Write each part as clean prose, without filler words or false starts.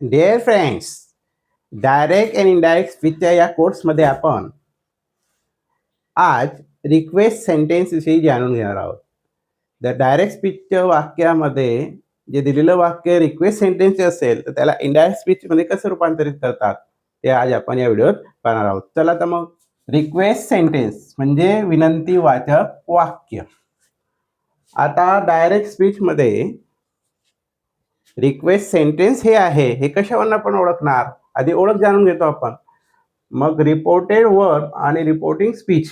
Dear friends, direct and indirect स्पीचच्या या कोर्समध्ये आपण आज रिक्वेस्ट सेंटेन्स विषयी जाणून घेणार आहोत. जर डायरेक्ट स्पीचच्या वाक्यामध्ये जे दिलेलं वाक्य रिक्वेस्ट सेंटेन्सचे असेल तर त्याला इनडायरेक्ट स्पीचमध्ये कसं रूपांतरित करतात ते आज आपण या व्हिडिओत पाहणार आहोत. चला तर मग, रिक्वेस्ट सेंटेन्स म्हणजे विनंतीवाचक वाक्य. आता डायरेक्ट स्पीचमध्ये रिक्वेस्ट सेंटेन्स हे आहे, हे कशावरून आपण ओळखणार? आधी ओळख जाणून घेतो आपण. मग रिपोर्टेड वर्ब आणि रिपोर्टिंग स्पीच.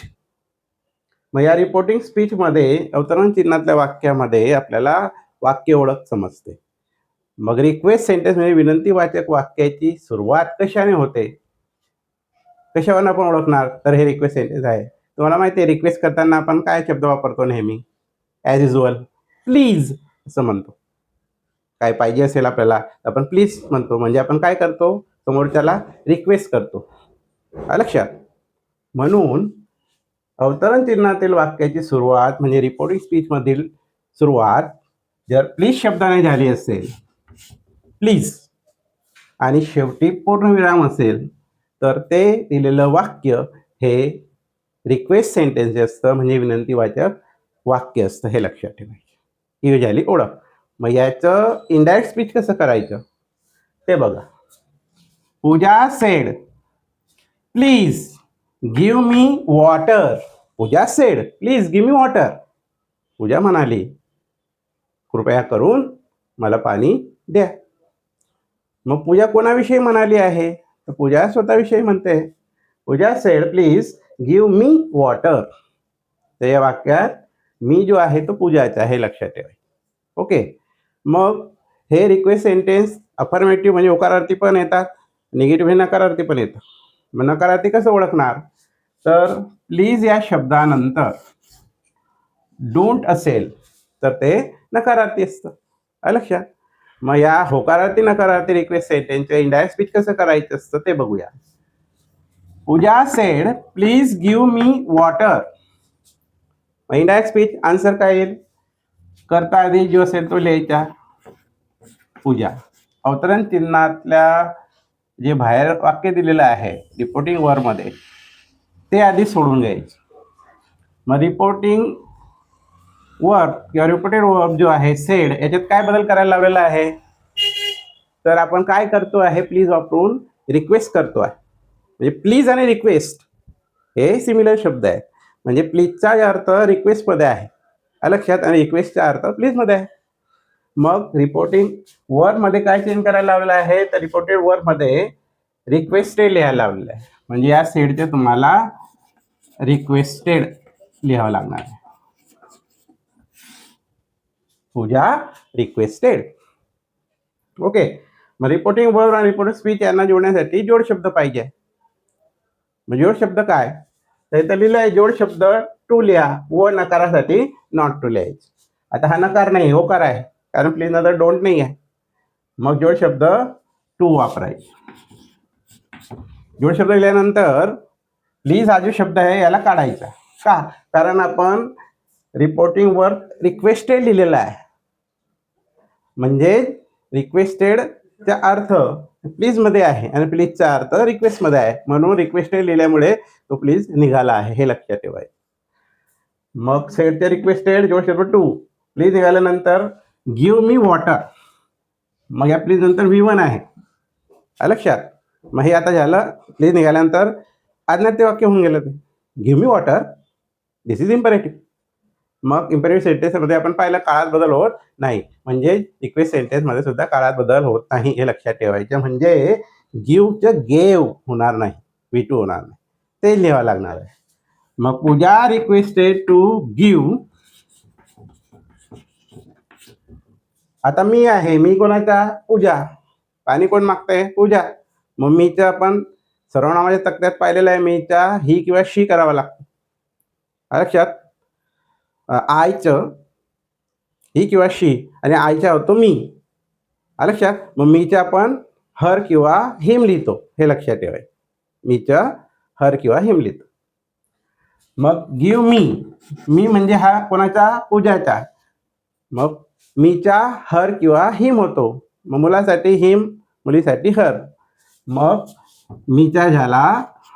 मग या रिपोर्टिंग स्पीचमध्ये अवतरण चिन्हातल्या वाक्यामध्ये आपल्याला वाक्य ओळख समजते. मग रिक्वेस्ट सेंटेन्स म्हणजे विनंतीवाचक वाक्याची सुरुवात कशाने होते, कशावरून आपण ओळखणार? तर हे रिक्वेस्ट सेंटेन्स आहे. तुम्हाला माहिती आहे रिक्वेस्ट करताना आपण काय शब्द वापरतो नेहमी? ॲज युजल प्लीज असं म्हणतो. काय पाहिजे असेल आपल्याला आपण प्लीज म्हणतो, म्हणजे आपण काय करतो? समोरच्याला रिक्वेस्ट करतो. लक्षात. म्हणून अवतरण चिन्हातील वाक्याची सुरुवात म्हणजे रिपोर्टिंग स्पीचमधील सुरुवात जर प्लीज शब्दाने झाली असेल, प्लीज, आणि शेवटी पूर्णविराम असेल तर ते दिलेलं वाक्य हे रिक्वेस्ट सेंटेन्स असतं, म्हणजे विनंतीवाचक वाक्य असतं. हे लक्षात ठेवायचं. ही झाली ओळख. मग याचं इनडायरेक्ट स्पीच कसं करायचं ते बघा. Pooja said please give me water. Pooja said please give me water. Pooja म्हणाली कृपया करून मला पाणी द्या. मग पूजा कोणाविषयी म्हणाली आहे? तर पूजा स्वतःविषयी म्हणते. Pooja said please give me water. तर या वाक्यात मी जो आहे तो पूजाचा, हे लक्षात ठेवायचं. ओके. मग हे रिक्वेस्ट सेंटेन्स अफर्मेटिव्ह म्हणजे होकारार्थी पण येतात, निगेटिव्ह हे नकारार्थी पण येतं. मग नकारार्थी कसं ओळखणार? तर प्लीज या शब्दानंतर डोंट असेल तर ते नकारार्थी असतं. लक्षात. मग या होकारार्थी नकारार्थी रिक्वेस्ट सेंटेन्सचे इनडायरेक्ट स्पीच कसं करायचं असतं ते बघूया. Pooja said please give me water. Indirect speech answer काय येईल? करता आधी जो असेल तो लिहायचा पूजा. अवतरण चिन्हातल्या जे बाहेर वाक्य दिलेलं आहे रिपोर्टिंग वर्बमध्ये ते आधी सोडून घ्यायचं. मग रिपोर्टिंग वर्ब किंवा रिपोर्टेड वर्ब जो आहे सेड, याच्यात काय बदल करायला लावलेला आहे? तर आपण काय करतो आहे? प्लीज वापरून रिक्वेस्ट करतो आहे. म्हणजे प्लीज आणि रिक्वेस्ट हे सिमिलर शब्द आहे. म्हणजे प्लीजचा अर्थ रिक्वेस्टमध्ये आहे, लक्षात, आणि रिक्वेस्टचा अर्थ प्लीजमध्ये आहे. मग रिपोर्टिंग वर्बमध्ये काय चेंज करायला लावलेलं आहे? तर रिपोर्टेड वर्बमध्ये रिक्वेस्टेड लिहायला लावलेलं आहे. म्हणजे या सेडचे तुम्हाला रिक्वेस्टेड लिहावं लागणार आहे. पूजा रिक्वेस्टेड. ओके. मग रिपोर्टिंग वर्ब आणि रिपोर्टिंग स्पीच यांना जोडण्यासाठी जोड शब्द पाहिजे. मग जोड शब्द काय? तर इथं लिहिलं आहे जोड शब्द टू लिहा व नकारासाठी नॉट टू लिहायचं. आता हा नकार नाही, होकार आहे, कारण प्लीज नंतर डोंट नाही आहे. मग जोड शब्द टू वापरायचे. जोड शब्द लिहिल्यानंतर प्लीज हा जो शब्द आहे याला काढायचा. का? कारण आपण रिपोर्टिंग वर्ब रिक्वेस्टेड लिहिलेला आहे, म्हणजे रिक्वेस्टेडचा अर्थ प्लीज मध्ये आहे आणि प्लीजचा अर्थ रिक्वेस्ट मध्ये आहे, म्हणून रिक्वेस्टेड लिहिल्यामुळे तो प्लीज निघाला आहे, हे लक्षात ठेवायचं. मग सेडच्या रिक्वेस्टेड जोड शब्द टू, प्लीज निघाल्यानंतर गिव मी वॉटर. मग या प्लीज नंतर V1 आहे, लक्षात. मग हे आता झालं प्लीज निघाल्यानंतर आज्ञार्थी वाक्य होऊन गेलं. ते give me water, this is imperative. मग इम्परेटिव्ह सेंटेन्समध्ये आपण पाहिलं काळात बदल होत नाही, म्हणजे रिक्वेस्ट सेंटेन्समध्ये सुद्धा काळात बदल होत नाही, हे लक्षात ठेवायचं. म्हणजे गिवचं गेव होणार नाही, V2 होणार नाही, ते लिहावं लागणार आहे. मग पूजा रिक्वेस्टेड टू गिव. आता मी आहे, मी कोणाचा? पूजा. पाणी कोण मागतंय? पूजा. मग मीचं आपण सर्वनामाच्या तक्त्यात पाहिलेलं आहे, मीचा ही किंवा शी करावा लागतो, लक्षात. आयचं ही किंवा शी आणि आयचा होतो मी, लक्षात. मग मीचं आपण हर किंवा हिम लिहितो, हे लक्षात ठेवायचं. मीचं हर किंवा हिम लिहितो. मग गिव मी, मी म्हणजे हा कोणाचा? पूजाचा. मग मीचा हर किंवा हिम होतो. मग मुलासाठी हिम, मुलीसाठी हर. मग मीचा झाला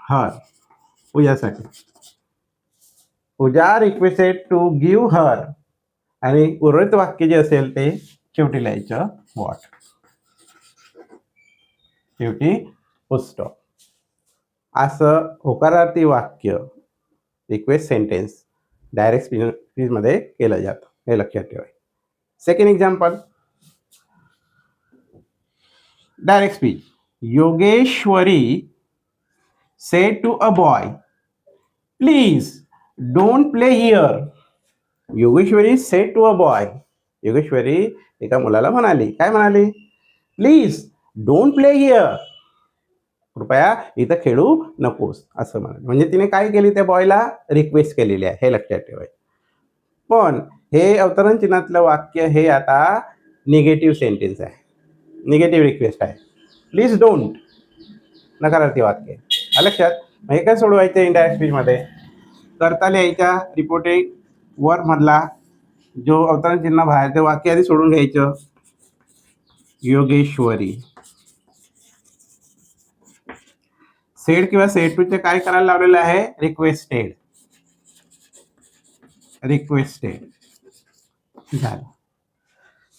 हर. पूजासाठी पूजा रिक्वेस्टेड टू गिव्ह हर. आणि उर्वरित वाक्य जे असेल ते शेवटी लिहायचं व्हॉट. शेवटी पुस्तक. असं होकारार्थी वाक्य रिक्वेस्ट सेंटेन्स डायरेक्ट स्पीचमध्ये केलं जातं, हे लक्षात ठेवायचं. Second example, direct speech. Yogeshwari said to a boy, please don't play here. Yogeshwari said to a boy. Yogeshwari एका मुलाला म्हणाली, काय म्हणाली? Please don't play here. कृपया इथं खेळू नकोस असं म्हणाले. म्हणजे तिने काय केली? त्या बॉयला रिक्वेस्ट केलेली आहे, हे लक्षात ठेवायचं. पण हे अवतरण चिन्हातलं वाक्य हे आता निगेटिव्ह सेंटेन्स आहे, निगेटिव्ह रिक्वेस्ट आहे. प्लीज डोंट नकारार्थी वाक्य. लक्षात. हे काय सोडवायचं इनडायरेक्ट स्पीचमध्ये? करता लिहायच्या रिपोर्टिंग वर मधला जो अवतरण चिन्ह बाहेर ते वाक्य आधी सोडून घ्यायचं. योगेश्वरी सेड किंवा सेड टू चे काय करायला लावलेलं आहे? रिक्वेस्टेड. रिक्वेस्टेड झालं.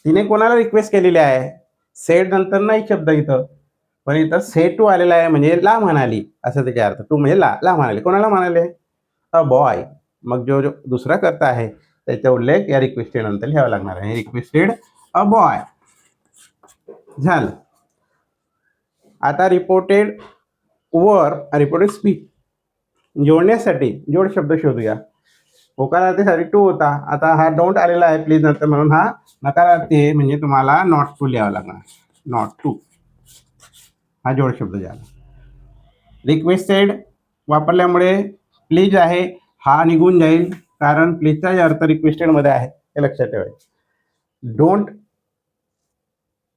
तिने कोणाला रिक्वेस्ट केलेली आहे? सेड नंतर नाही शब्द इथं, पण इथं सेड टू आलेला आहे, म्हणजे ला म्हणाली असं त्याचा अर्थ. टू म्हणजे ला म्हणाली. कोणाला म्हणाले? A boy. मग जो दुसरा करता आहे त्याचा उल्लेख या रिक्वेस्टेड नंतर लिहावा लागणार आहे. रिक्वेस्टेड अ बॉय झालं. आता रिपोर्टेड वर रिपोर्टेड स्पीच जोडण्यासाठी जोड शब्द शोधूया. होकारार्थीसाठी टू होता, आता हा डोंट आलेला आहे प्लीज नंतर, म्हणून हा नकारार्थी आहे, म्हणजे तुम्हाला नॉट टू लिहावं लागणार. नॉट टू हा जोड शब्द झाला. रिक्वेस्टेड वापरल्यामुळे प्लीज आहे हा निघून जाईल, कारण प्लीजचा अर्थ रिक्वेस्टेड मध्ये आहे, हे लक्षात ठेवायचं. डोंट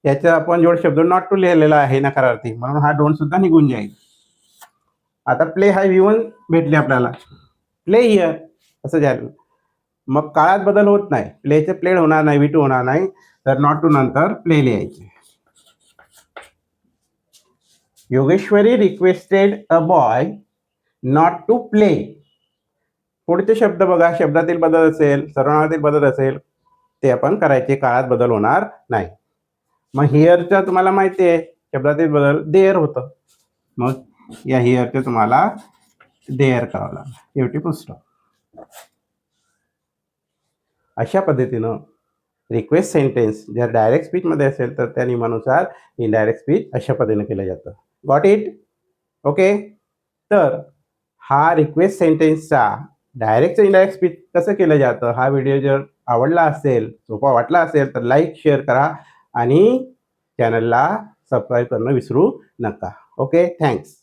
याचा आपण जोड शब्द नॉट टू लिहिलेला आहे नकारार्थी, म्हणून हा डोंट सुद्धा निघून जाईल. आता प्ले हा V1 भेटले आपल्याला. प्ले हिअर असं झालं. मग काळात बदल होत नाही, प्लेचे प्लेड होणार नाही, V2 होणार नाही, तर नॉट टू नंतर प्ले लिहायचे. Yogeshwari requested a boy not to play. पुढचे शब्द बघा, शब्दातील बदल असेल, सर्वनामातील बदल असेल ते आपण करायचे, काळात बदल होणार नाही. मग हिअरचं तुम्हाला माहिती आहे शब्दातील बदल देअर होतं, मग या हिअरचे तुम्हाला देअर करावं लागलं. शेवटी पुस्तक. अशा पद्धतीनं रिक्वेस्ट सेंटेन्स जर डायरेक्ट स्पीचमध्ये असेल तर त्या नियमानुसार इनडायरेक्ट स्पीच अशा पद्धतीने केलं जातं. Got it? ओके. तर हा रिक्वेस्ट सेंटेन्सचा डायरेक्ट इनडायरेक्ट स्पीच कसं केलं जातं, हा व्हिडिओ जर आवडला असेल, सोपा वाटला असेल तर लाईक शेअर करा आणि चॅनलला सबस्क्राईब करणं विसरू नका. Okay, thanks.